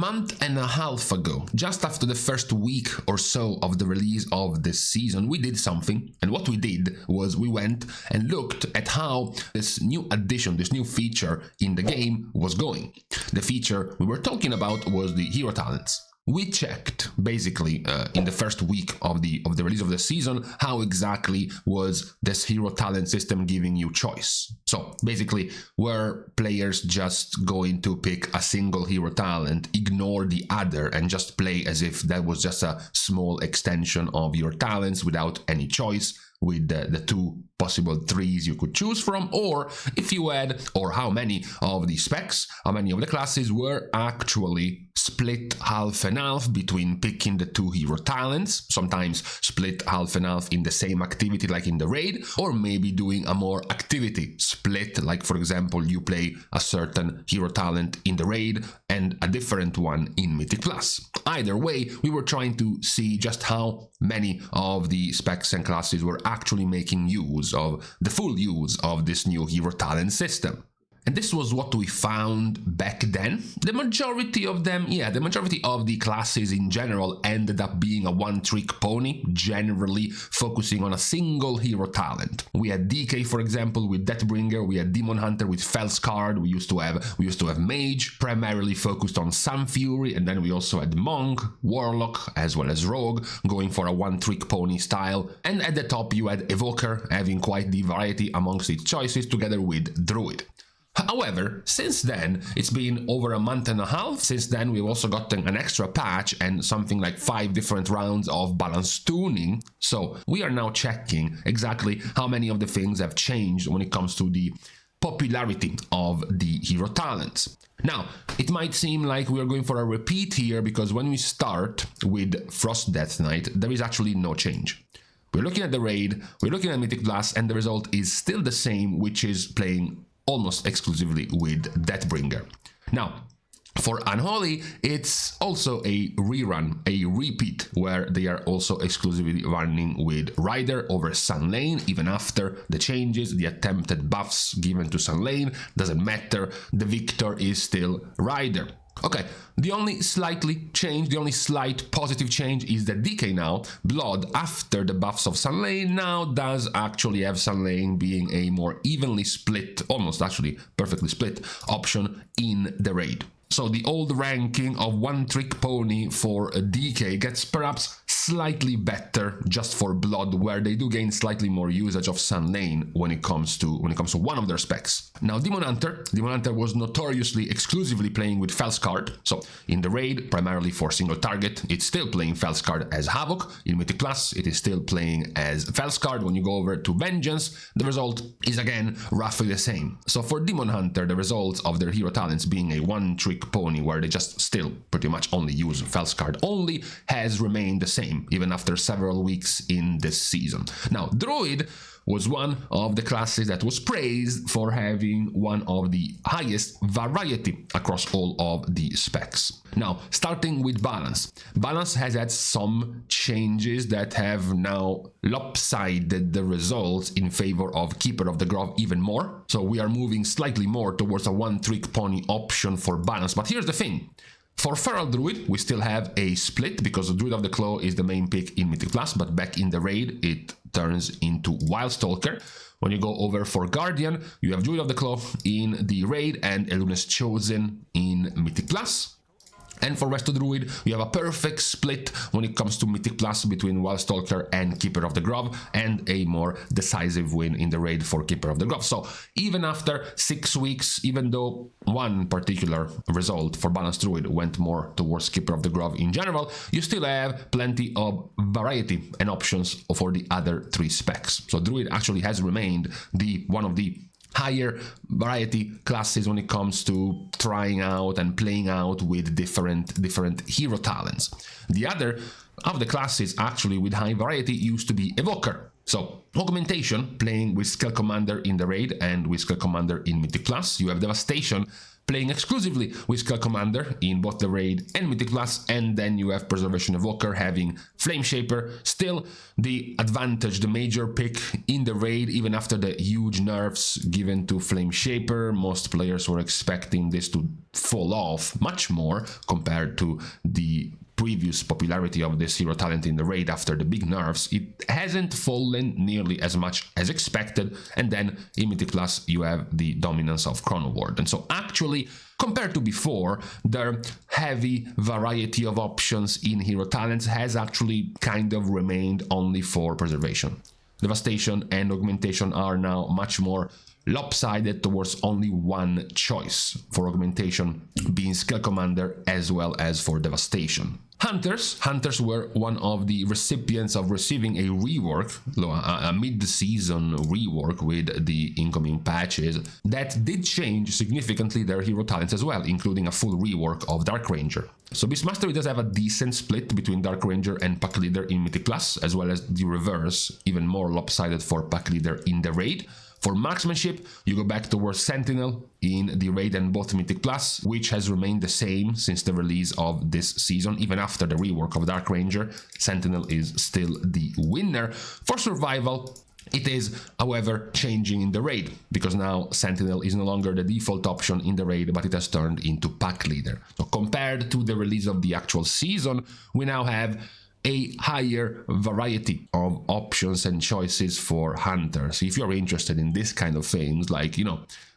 month and a half ago, just after the first week or so of the release of this season, we did something. And what we did was we went and looked at how this new addition, this new feature in the game was going. The feature we were talking about was the hero talents. We checked, basically, in the first week of the release of the season, how exactly was this hero talent system giving you choice. So, basically, were players just going to pick a single hero talent, ignore the other, and just play as if that was just a small extension of your talents without any choice, with the two possible trees you could choose from, or if you had, or how many of the specs, how many of the classes were actually split half and half between picking the two hero talents, sometimes split half and half in the same activity like in the raid, or maybe doing a more activity split, like for example you play a certain hero talent in the raid and a different one in Mythic Plus. Either way, we were trying to see just how many of the specs and classes were actually making use of the full use of this new hero talent system. And this was what we found back then. The majority of them, the majority of the classes in general ended up being a one-trick pony, generally focusing on a single hero talent. We had DK, for example, with Deathbringer, we had Demon Hunter with Felskard, we used to have Mage, primarily focused on Sun Fury, and then we also had Monk, Warlock, as well as Rogue, going for a one-trick pony style. And at the top you had Evoker, having quite the variety amongst its choices, together with Druid. However, since then, it's been over a month and a half. Since then, we've also gotten an extra patch and something like 5 different rounds of balance tuning. So we are now checking exactly how many of the things have changed when it comes to the popularity of the hero talents. Now, it might seem like we are going for a repeat here, because when we start with Frost Death Knight, there is actually no change. We're looking at the raid, we're looking at Mythic Plus, and the result is still the same, which is playing almost exclusively with Deathbringer. Now, for Unholy, it's also a rerun, a repeat, where they are also exclusively running with Rider over Sun Lane, even after the changes, the attempted buffs given to Sun Lane, doesn't matter, the victor is still Rider. Okay, the only slight positive change is that DK now, Blood, after the buffs of Sun Lane, now does actually have Sun Lane being a more evenly split, almost actually perfectly split, option in the raid. So the old ranking of one-trick pony for a DK gets perhaps slightly better just for Blood, where they do gain slightly more usage of Sun Lane when it comes to one of their specs. Now Demon Hunter was notoriously exclusively playing with Felskard. So in the raid, primarily for single target, it's still playing Felskard as Havoc. In Mythic Plus, it is still playing as Felskard. When you go over to Vengeance, the result is again roughly the same. So for Demon Hunter, the results of their hero talents being a one-trick pony, where they just still pretty much only use Felskard only, has remained the same even after several weeks in this season. Now, Druid was one of the classes that was praised for having one of the highest variety across all of the specs. Now, starting with balance. Balance has had some changes that have now lopsided the results in favor of Keeper of the Grove even more. So we are moving slightly more towards a one-trick pony option for balance. But here's the thing. For Feral Druid, we still have a split, because the Druid of the Claw is the main pick in Mythic Plus, but back in the raid, it turns into Wildstalker. When you go over for Guardian, you have Druid of the Claw in the raid and Eluna's Chosen in Mythic Plus. And for Resto Druid, you have a perfect split when it comes to Mythic Plus between Wildstalker and Keeper of the Grove, and a more decisive win in the raid for Keeper of the Grove. So even after 6 weeks, even though one particular result for Balanced Druid went more towards Keeper of the Grove in general, you still have plenty of variety and options for the other 3 specs. So Druid actually has remained one of the higher variety classes when it comes to trying out and playing out with different hero talents. The other of the classes actually with high variety used to be Evoker. So Augmentation, playing with Scale Commander in the raid and with Scale Commander in Mythic Plus. You have Devastation, playing exclusively with Skull Commander in both the Raid and Mythic Plus, and then you have Preservation Evoker having Flame Shaper. Still the advantage, the major pick in the Raid, even after the huge nerfs given to Flame Shaper. Most players were expecting this to fall off much more compared to the previous popularity of this hero talent in the Raid after the big nerfs. It hasn't fallen nearly as much as expected, and then in Mythic Plus you have the dominance of Chrono Ward. And so actually, compared to before, the heavy variety of options in hero talents has actually kind of remained only for Preservation. Devastation and Augmentation are now much more lopsided towards only one choice, for Augmentation being Skull Commander as well as for Devastation. Hunters were one of the recipients of receiving a rework, a mid-season rework with the incoming patches that did change significantly their hero talents as well, including a full rework of Dark Ranger. So Beastmastery does have a decent split between Dark Ranger and Pack Leader in Mythic Plus, as well as the reverse, even more lopsided for Pack Leader in the Raid. For marksmanship, you go back towards Sentinel in the Raid and both Mythic Plus, which has remained the same since the release of this season. Even after the rework of Dark Ranger, Sentinel is still the winner. For survival, it is, however, changing in the Raid, because now Sentinel is no longer the default option in the Raid, but it has turned into Pack Leader. So compared to the release of the actual season, we now have a higher variety of options and choices for Hunters. If you're interested in this kind of things, like,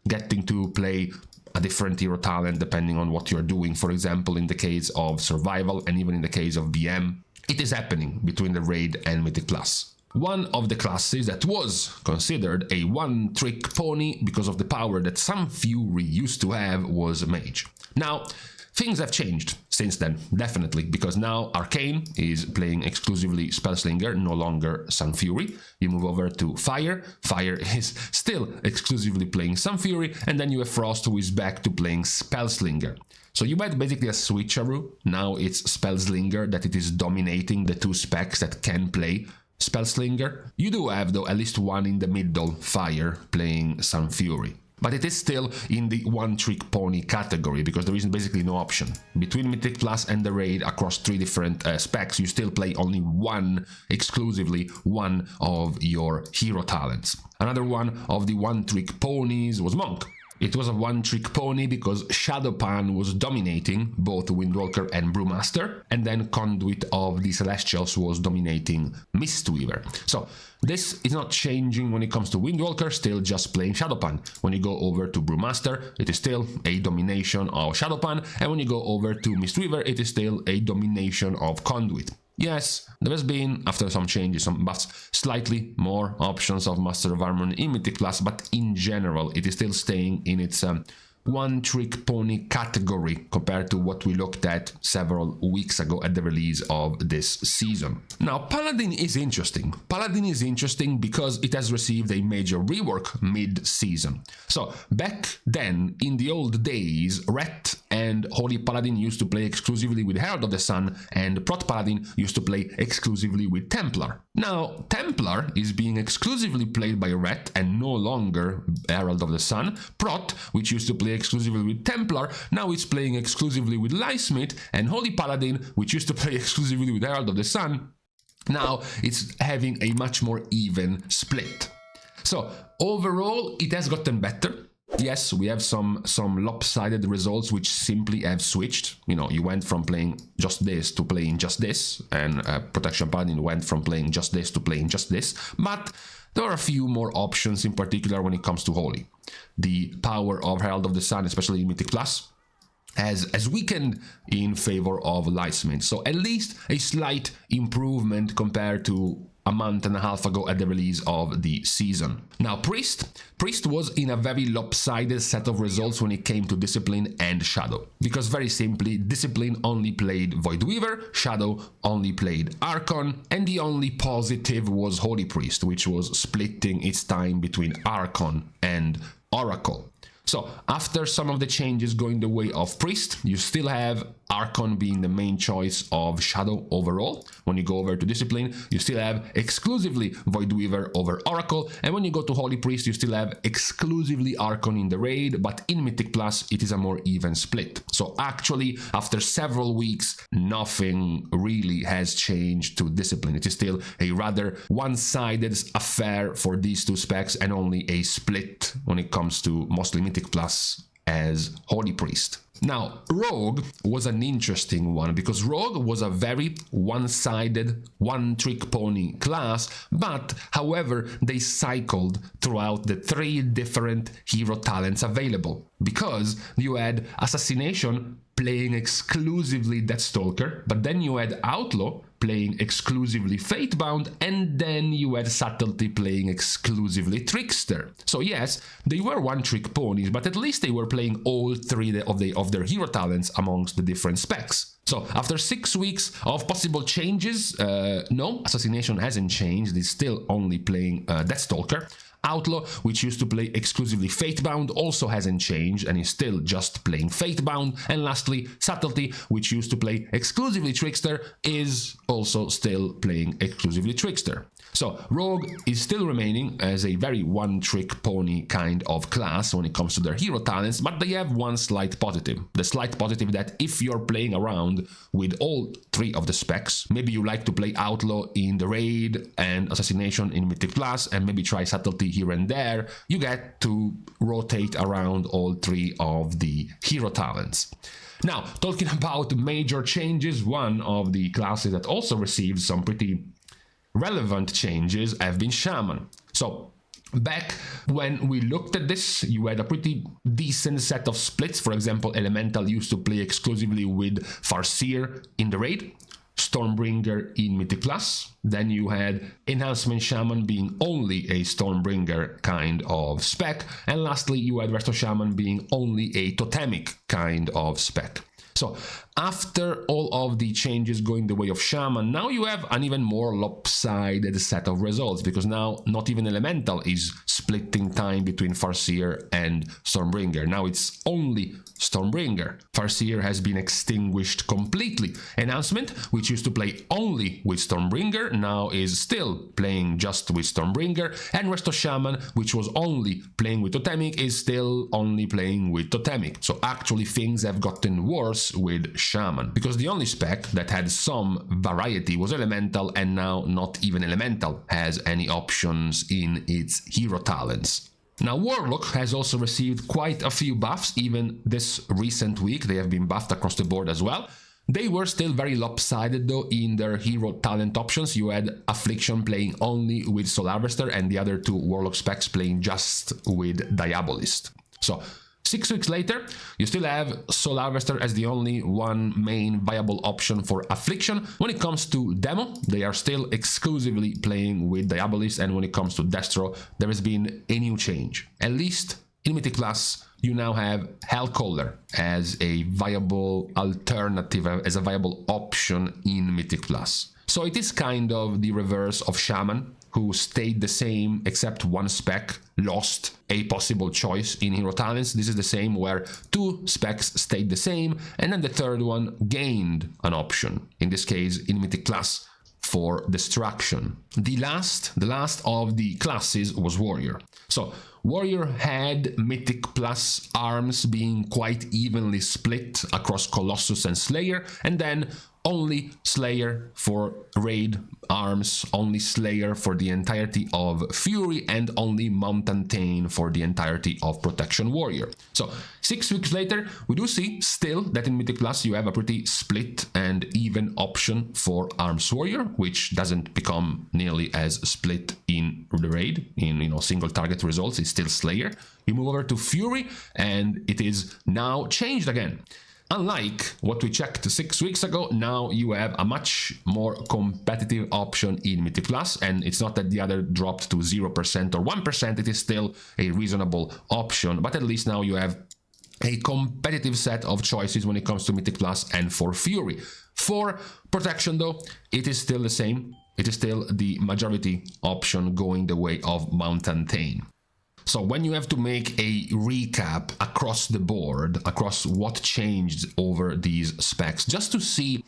getting to play a different hero talent depending on what you're doing, for example, in the case of Survival and even in the case of BM, it is happening between the Raid and Mythic Plus. One of the classes that was considered a one-trick pony because of the power that some Fury used to have was Mage. Now, things have changed since then, definitely, because now Arcane is playing exclusively Spellslinger, no longer Sun Fury. You move over to Fire. Fire is still exclusively playing Sun Fury, and then you have Frost, who is back to playing Spellslinger. So you had basically a switcheroo. Now it's Spellslinger that it is dominating the two specs that can play Spellslinger. You do have, though, at least one in the middle, Fire, playing Sun Fury. But it is still in the one-trick pony category, because there is basically no option. Between Mythic Plus and the Raid, across three different specs, you still play only exclusively one of your hero talents. Another one of the one-trick ponies was Monk. It was a one-trick pony because Shadowpan was dominating both Windwalker and Brewmaster, and then Conduit of the Celestials was dominating Mistweaver. So this is not changing when it comes to Windwalker, still just playing Shadowpan. When you go over to Brewmaster, it is still a domination of Shadowpan, and when you go over to Mistweaver, it is still a domination of Conduit. Yes, there has been, after some changes, some buffs, slightly more options of Master of Armor in Mythic Plus, but in general, it is still staying in its one-trick pony category compared to what we looked at several weeks ago at the release of this season. Now, Paladin is interesting. Paladin is interesting because it has received a major rework mid-season. So, back then, in the old days, Ret and Holy Paladin used to play exclusively with Herald of the Sun, and Prot Paladin used to play exclusively with Templar. Now, Templar is being exclusively played by Ret and no longer Herald of the Sun. Prot, which used to play exclusively with Templar, now it's playing exclusively with Lysmith, and Holy Paladin, which used to play exclusively with Herald of the Sun, now it's having a much more even split. So overall, it has gotten better. Yes, we have some lopsided results which simply have switched. You went from playing just this to playing just this, and Protection Paladin went from playing just this to playing just this, but there are a few more options, in particular when it comes to Holy. The power of Herald of the Sun, especially in Mythic Plus, has weakened in favor of Lysmith. So at least a slight improvement compared to a month and a half ago at the release of the season. Now, Priest was in a very lopsided set of results when it came to Discipline and Shadow. Because very simply, Discipline only played Voidweaver, Shadow only played Archon, and the only positive was Holy Priest, which was splitting its time between Archon and Oracle. So after some of the changes going the way of Priest, you still have Archon being the main choice of Shadow overall. When you go over to Discipline, you still have exclusively Void Weaver over Oracle, and when you go to Holy Priest, you still have exclusively Archon in the raid, but in Mythic Plus, it is a more even split. So actually, after several weeks, nothing really has changed to Discipline. It is still a rather one-sided affair for these two specs, and only a split when it comes to mostly Mythic Plus as Holy Priest. Now, Rogue was an interesting one, because Rogue was a very one-sided, one-trick pony class, but, however, they cycled throughout the 3 different hero talents available, because you had Assassination playing exclusively Deathstalker, but then you had Outlaw playing exclusively Fatebound, and then you had Subtlety playing exclusively Trickster. So yes, they were one-trick ponies, but at least they were playing all 3 of their hero talents amongst the different specs. So after 6 weeks of possible changes, no, Assassination hasn't changed, it's still only playing Deathstalker. Outlaw, which used to play exclusively Fatebound, also hasn't changed and is still just playing Fatebound. And lastly, Subtlety, which used to play exclusively Trickster, is also still playing exclusively Trickster. So Rogue is still remaining as a very one-trick pony kind of class when it comes to their hero talents, but they have one slight positive. The slight positive that if you're playing around with all 3 of the specs, maybe you like to play Outlaw in the raid and Assassination in Mythic Plus, and maybe try Subtlety here and there, you get to rotate around all 3 of the hero talents. Now, talking about major changes, one of the classes that also received some pretty relevant changes have been Shaman. So back when we looked at this, you had a pretty decent set of splits. For example, Elemental used to play exclusively with Farseer in the raid, Stormbringer in Mythic Plus. Then you had Enhancement Shaman being only a Stormbringer kind of spec. And lastly, you had Resto Shaman being only a Totemic kind of spec. So after all of the changes going the way of Shaman, now you have an even more lopsided set of results, because now not even Elemental is splitting time between Farseer and Stormbringer. Now it's only Stormbringer. Farseer has been extinguished completely. Enhancement, which used to play only with Stormbringer, now is still playing just with Stormbringer. And Resto Shaman, which was only playing with Totemic, is still only playing with Totemic. So actually things have gotten worse with Shaman, because the only spec that had some variety was Elemental, and now not even Elemental has any options in its hero talents. Now, Warlock has also received quite a few buffs. Even this recent week they have been buffed across the board as well. They were still very lopsided though in their hero talent options. You had Affliction playing only with Soul Harvester, and the other 2 Warlock specs playing just with Diabolist. So 6 weeks later, you still have Soul Harvester as the only one main viable option for Affliction. When it comes to Demo, they are still exclusively playing with Diabolist, and when it comes to Destro, there has been a new change. At least in Mythic Plus, you now have Hellcaller as a viable alternative, as a viable option in Mythic Plus. So it is kind of the reverse of Shaman, who stayed the same except one spec lost a possible choice in hero talents. This is the same where 2 specs stayed the same, and then the third one gained an option, in this case in Mythic Plus, for Destruction. The last of the classes was Warrior. So Warrior had Mythic Plus arms being quite evenly split across Colossus and Slayer, and then only Slayer for raid arms, only Slayer for the entirety of Fury, and only Mountain Tane for the entirety of Protection Warrior. So 6 weeks later, we do see still that in Mythic Plus you have a pretty split and even option for Arms Warrior, which doesn't become nearly as split in the raid, in single target results. It's still Slayer. You move over to Fury, and it is now changed again. Unlike what we checked 6 weeks ago, now you have a much more competitive option in Mythic Plus, and it's not that the other dropped to 0% or 1%, it is still a reasonable option, but at least now you have a competitive set of choices when it comes to Mythic Plus and for Fury. For Protection though, it is still the same. It is still the majority option going the way of Mountain Tane. So when you have to make a recap across the board, across what changed over these specs, just to see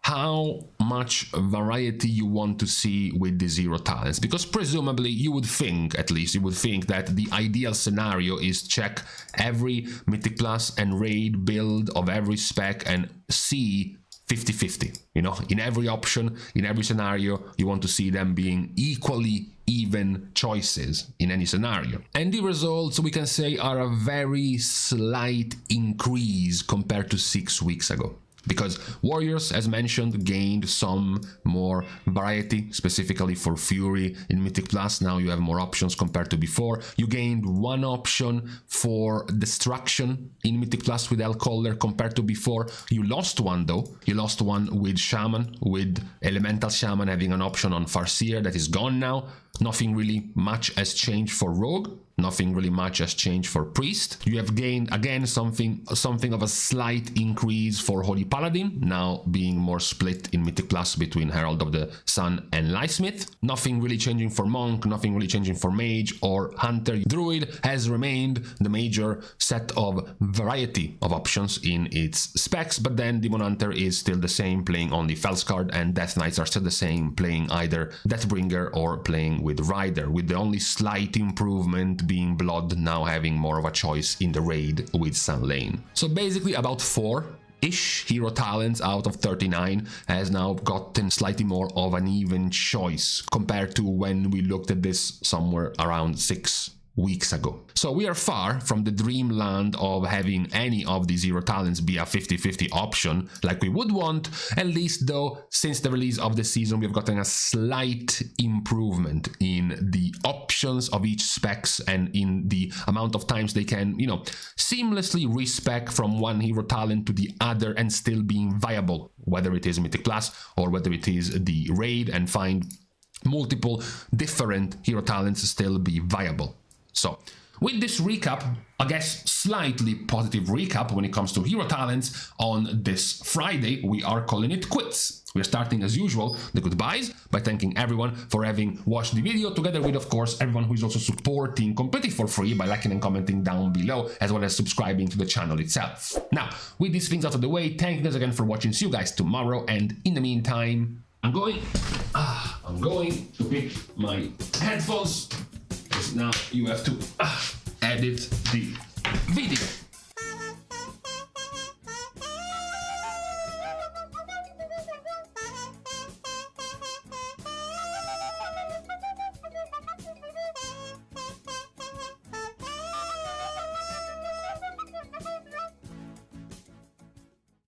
how much variety you want to see with the zero talents, because presumably you would think, at least you would think, that the ideal scenario is check every Mythic Plus and Raid build of every spec and see 50-50, you know, in every option, in every scenario, you want to see them being equally even choices in any scenario. And the results, we can say, are a very slight increase compared to 6 weeks ago. Because Warriors, as mentioned, gained some more variety, specifically for Fury in Mythic Plus. Now you have more options compared to before. You gained one option for Destruction in Mythic Plus with Hellcaller compared to before. You lost one though. You lost one with Shaman, with Elemental Shaman having an option on Farseer that is gone now. Nothing really much has changed for Rogue. Nothing really much has changed for Priest. You have gained, again, something of a slight increase for Holy Paladin, now being more split in Mythic Plus between Herald of the Sun and Lightsmith. Nothing really changing for Monk, nothing really changing for Mage or Hunter. Druid has remained the major set of variety of options in its specs, but then Demon Hunter is still the same, playing only Felskard, and Death Knights are still the same, playing either Deathbringer or playing with Rider, with the only slight improvement being Blood now having more of a choice in the raid with Sun Lane. So basically about 4-ish hero talents out of 39 has now gotten slightly more of an even choice compared to when we looked at this somewhere around 6 weeks ago. So we are far from the dreamland of having any of the zero talents be a 50-50 option like we would want. At least though, since the release of the season, we've gotten a slight improvement in the options of each specs and in the amount of times they can, you know, seamlessly respec from one hero talent to the other and still being viable, whether it is Mythic Plus or whether it is the raid, and find multiple different hero talents still be viable. So, with this recap, I guess slightly positive recap when it comes to hero talents on this Friday, we are calling it quits. We're starting as usual the goodbyes by thanking everyone for having watched the video, together with, of course, everyone who is also supporting completely for free by liking and commenting down below, as well as subscribing to the channel itself. Now, with these things out of the way, thank you guys again for watching. See you guys tomorrow, and in the meantime, I'm going to pick my headphones. Now you have to edit the video.